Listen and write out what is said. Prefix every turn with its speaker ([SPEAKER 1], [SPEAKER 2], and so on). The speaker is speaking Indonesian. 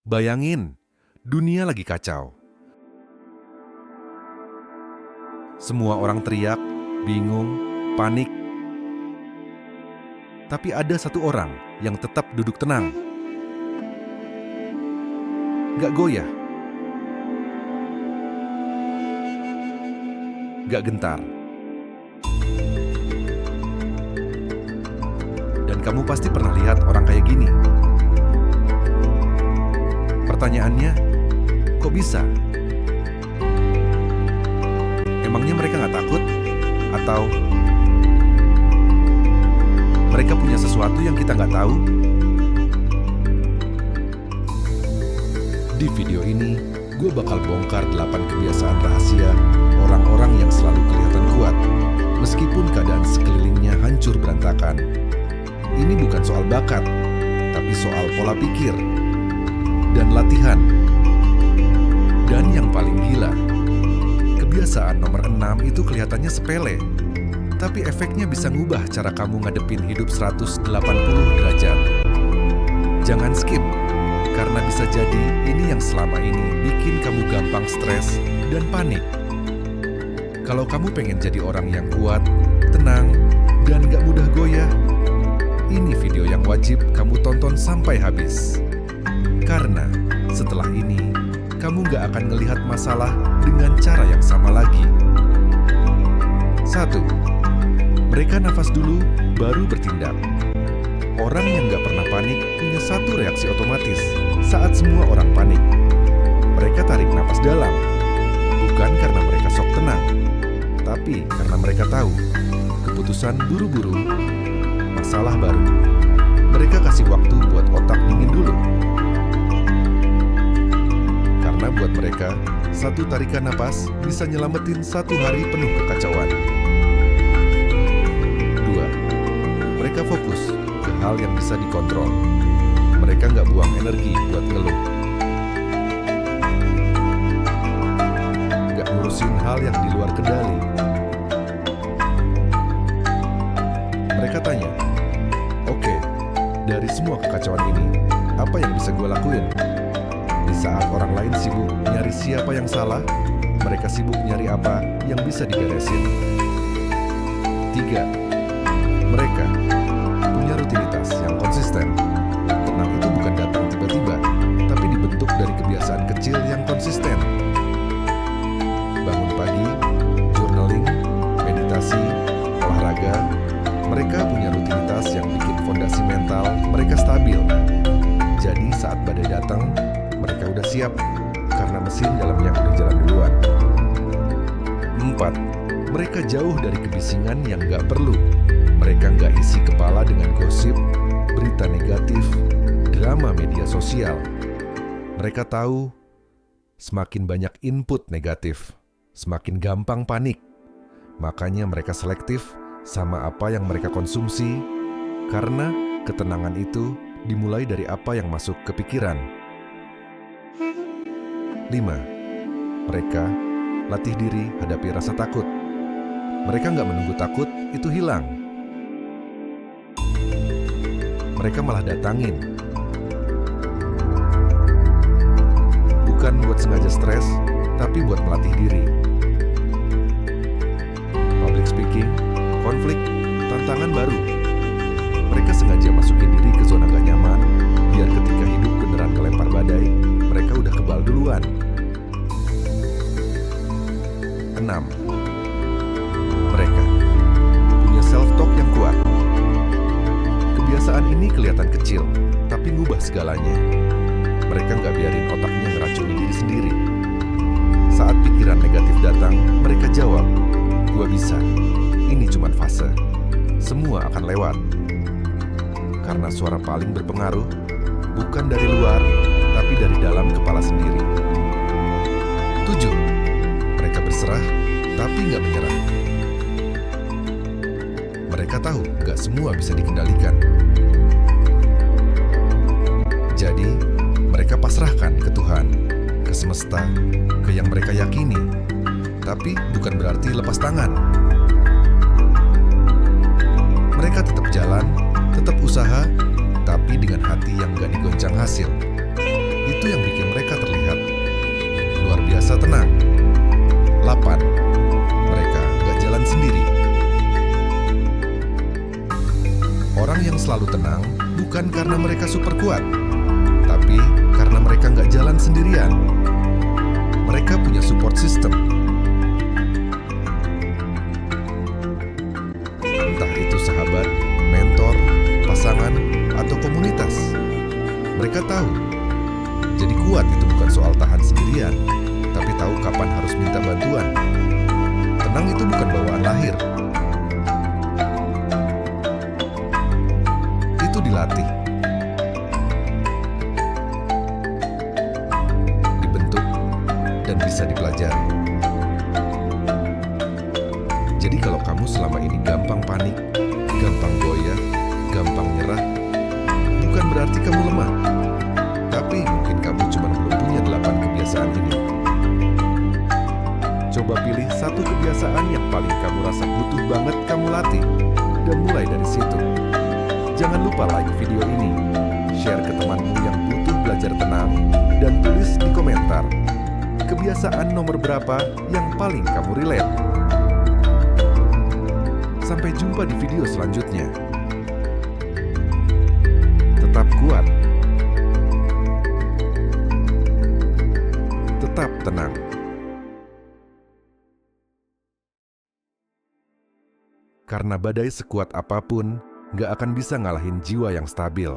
[SPEAKER 1] Bayangin, dunia lagi kacau. Semua orang teriak, bingung, panik. Tapi ada satu orang yang tetap duduk tenang. Gak goyah. Gak gentar. Dan kamu pasti pernah lihat orang kayak gini. Pertanyaannya, kok bisa? Emangnya mereka nggak takut? Atau mereka punya sesuatu yang kita nggak tahu? Di video ini, gue bakal bongkar 8 kebiasaan rahasia orang-orang yang selalu kelihatan kuat, meskipun keadaan sekelilingnya hancur berantakan. Ini bukan soal bakat, tapi soal pola pikir dan latihan. Dan yang paling gila, kebiasaan nomor 6 itu kelihatannya sepele, tapi efeknya bisa ngubah cara kamu ngadepin hidup 180 derajat. Jangan skip, karena bisa jadi ini yang selama ini bikin kamu gampang stres dan panik. Kalau kamu pengen jadi orang yang kuat, tenang, dan gak mudah goyah, ini video yang wajib kamu tonton sampai habis. Karena setelah ini, kamu gak akan melihat masalah dengan cara yang sama lagi. 1. Mereka nafas dulu, baru bertindak. Orang yang gak pernah panik punya satu reaksi otomatis saat semua orang panik. Mereka tarik napas dalam, bukan karena mereka sok tenang, tapi karena mereka tahu keputusan buru-buru, masalah baru. Mereka kasih waktu buat otak dingin dulu. Karena buat mereka, satu tarikan napas bisa nyelamatin satu hari penuh kekacauan. 2. Mereka fokus ke hal yang bisa dikontrol. Mereka nggak buang energi buat ngeluh. Nggak ngurusin hal yang di luar kendali. Mereka tanya, oke, dari semua kekacauan ini, apa yang bisa gue lakuin? Di saat orang lain sibuk nyari siapa yang salah, mereka sibuk nyari apa yang bisa diberesin. 3. Mereka punya rutinitas yang konsisten. Tenang itu bukan datang tiba-tiba, tapi dibentuk dari kebiasaan kecil yang konsisten. Bangun pagi, journaling, meditasi, olahraga. Mereka punya rutinitas yang bikin fondasi mental mereka stabil. Jadi saat badai datang, mereka udah siap, karena mesin dalamnya udah jalan duluan. 4. Mereka jauh dari kebisingan yang gak perlu. Mereka gak isi kepala dengan gosip, berita negatif, drama media sosial. Mereka tahu, semakin banyak input negatif, semakin gampang panik. Makanya mereka selektif sama apa yang mereka konsumsi, karena ketenangan itu dimulai dari apa yang masuk ke pikiran. 5. Mereka latih diri hadapi rasa takut. Mereka nggak menunggu takut itu hilang. Mereka malah datangin. Bukan buat sengaja stres, tapi buat melatih diri. Public speaking, konflik, tantangan baru. Mereka sengaja masukin diri ke zona gak nyaman, biar ketika hidup beneran kelempar badai, mereka udah kebal duluan. 6. Mereka punya self-talk yang kuat. Kebiasaan ini kelihatan kecil, tapi ngubah segalanya. Mereka nggak biarin otaknya ngeracuni diri sendiri. Saat pikiran negatif datang, mereka jawab, "Gua bisa. Ini cuma fase. Semua akan lewat." Karena suara paling berpengaruh bukan dari luar, tapi dari dalam kepala sendiri. 7. Mereka berserah, tapi nggak menyerah. Mereka tahu nggak semua bisa dikendalikan. Jadi, mereka pasrahkan ke Tuhan, ke semesta, ke yang mereka yakini. Tapi bukan berarti lepas tangan. Mereka tetap jalan, tetap usaha, tapi dengan hati yang gak digoncang hasil. Itu yang balapan. Mereka gak jalan sendiri. Orang yang selalu tenang bukan karena mereka super kuat, tapi karena mereka gak jalan sendirian. Mereka punya support system. Entah itu sahabat, mentor, pasangan, atau komunitas. Mereka tahu. Jadi kuat itu bukan soal tahan sendirian, tapi tahu kapan harus minta bantuan. Tenang itu bukan bawaan lahir. Itu dilatih. Dibentuk dan bisa dipelajari. Jadi kalau kamu selama ini gampang panik, gampang goyah, gampang nyerah, bukan berarti kamu lemah. Tapi mungkin kamu cuma belum punya 8 kebiasaan ini. Coba pilih satu kebiasaan yang paling kamu rasa butuh banget kamu latih, dan mulai dari situ. Jangan lupa like video ini, share ke temanmu yang butuh belajar tenang, dan tulis di komentar kebiasaan nomor berapa yang paling kamu relate. Sampai jumpa di video selanjutnya. Tetap kuat. Tetap tenang. Karena badai sekuat apapun, gak akan bisa ngalahin jiwa yang stabil.